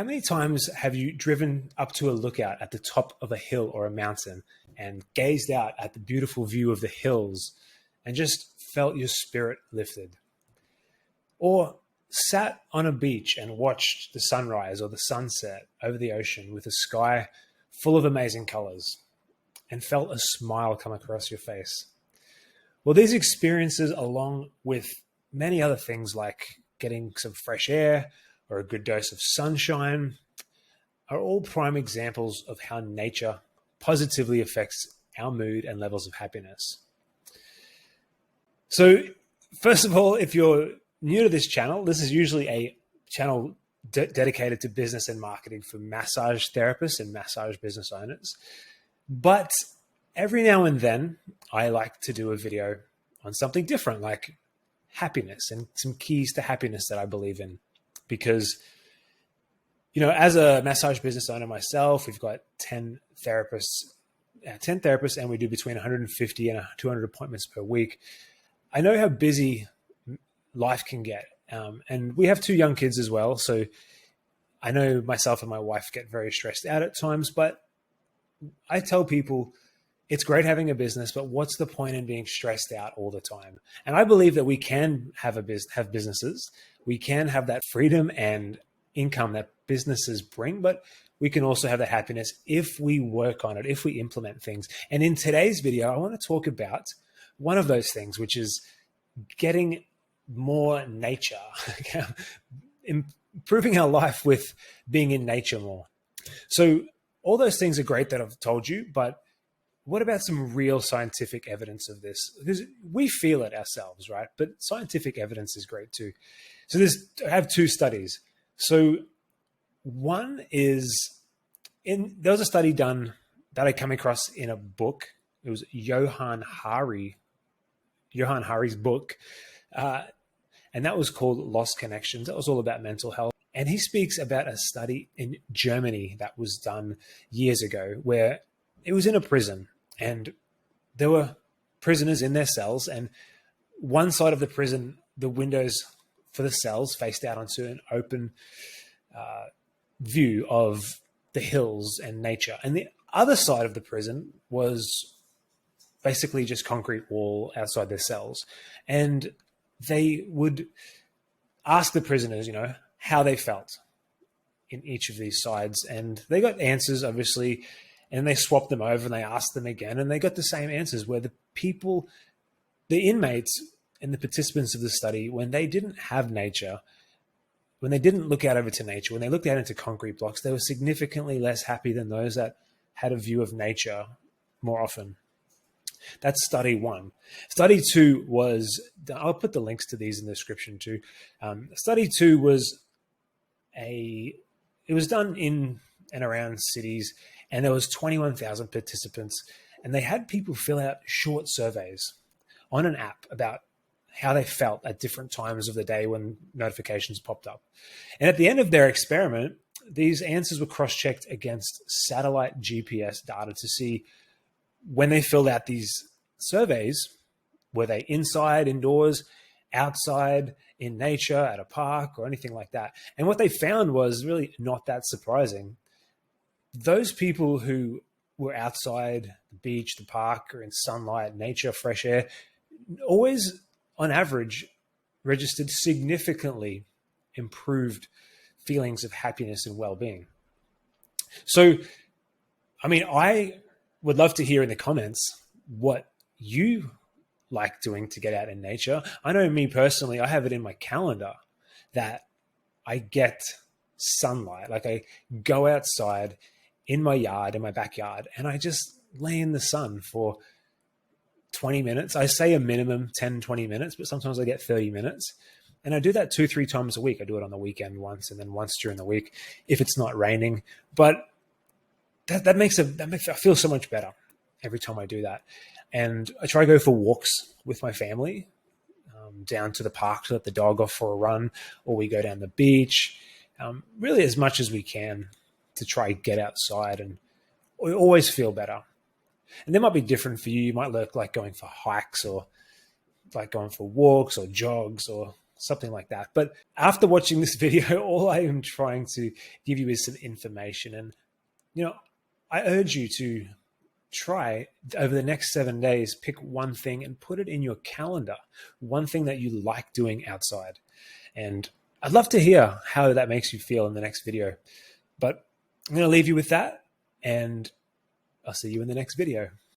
How many times have you driven up to a lookout at the top of a hill or a mountain and gazed out at the beautiful view of the hills and just felt your spirit lifted? Or sat on a beach and watched the sunrise or the sunset over the ocean with a sky full of amazing colors and felt a smile come across your face? Well, these experiences, along with many other things like getting some fresh air or a good dose of sunshine, are all prime examples of how nature positively affects our mood and levels of happiness. So, first of all, if you're new to this channel, this is usually a channel dedicated to business and marketing for massage therapists and massage business owners. But every now and then, I like to do a video on something different, like happiness and some keys to happiness that I believe in. Because, as a massage business owner myself, we've got 10 therapists, and we do between 150 and 200 appointments per week. I know how busy life can get. And we have 2 young kids as well. So I know myself and my wife get very stressed out at times, but I tell people it's great having a business, but what's the point in being stressed out all the time? And I believe that we can have businesses. We can have that freedom and income that businesses bring, but we can also have that happiness if we work on it, if we implement things. And in today's video, I want to talk about one of those things, which is getting more nature, improving our life with being in nature more. So all those things are great that I've told you, but what about some real scientific evidence of this? Because we feel it ourselves, right? But scientific evidence is great too. So I have 2 studies. So one is, there was a study done that I came across in a book. It was Johann Hari's book. And that was called Lost Connections. That was all about mental health. And he speaks about a study in Germany that was done years ago where it was in a prison and there were prisoners in their cells, and one side of the prison, the windows for the cells faced out onto an open view of the hills and nature. And the other side of the prison was basically just concrete wall outside their cells. And they would ask the prisoners, how they felt in each of these sides. And they got answers, obviously, and they swapped them over and they asked them again. And they got the same answers, where the inmates and the participants of the study, when they didn't have nature, when they didn't look out over to nature, when they looked out into concrete blocks, they were significantly less happy than those that had a view of nature more often. That's study 1. Study 2 was, I'll put the links to these in the description too. Study 2 was it was done in and around cities, and there was 21,000 participants, and they had people fill out short surveys on an app about how they felt at different times of the day when notifications popped up. And at the end of their experiment, these answers were cross-checked against satellite GPS data to see, when they filled out these surveys, were they inside, indoors, outside, in nature, at a park, or anything like that? And what they found was really not that surprising. Those people who were outside, the beach, the park, or in sunlight, nature, fresh air, always, on average, registered significantly improved feelings of happiness and well-being. So, I would love to hear in the comments what you like doing to get out in nature. I know me personally, I have it in my calendar that I get sunlight. Like, I go outside in my yard, in my backyard, and I just lay in the sun for 20 minutes. I say a minimum 10, 20 minutes, but sometimes I get 30 minutes. And I do that 2-3 times a week. I do it on the weekend once, and then once during the week if it's not raining. But that makes I feel so much better every time I do that. And I try to go for walks with my family, down to the park to let the dog off for a run, or we go down the beach, really as much as we can to try get outside, and we always feel better. And they might be different for you. You might look like going for hikes, or like going for walks or jogs or something like that. But after watching this video, all I am trying to give you is some information. And, I urge you to try over the next 7 days, pick one thing and put it in your calendar, one thing that you like doing outside. And I'd love to hear how that makes you feel in the next video. But I'm going to leave you with that, and I'll see you in the next video.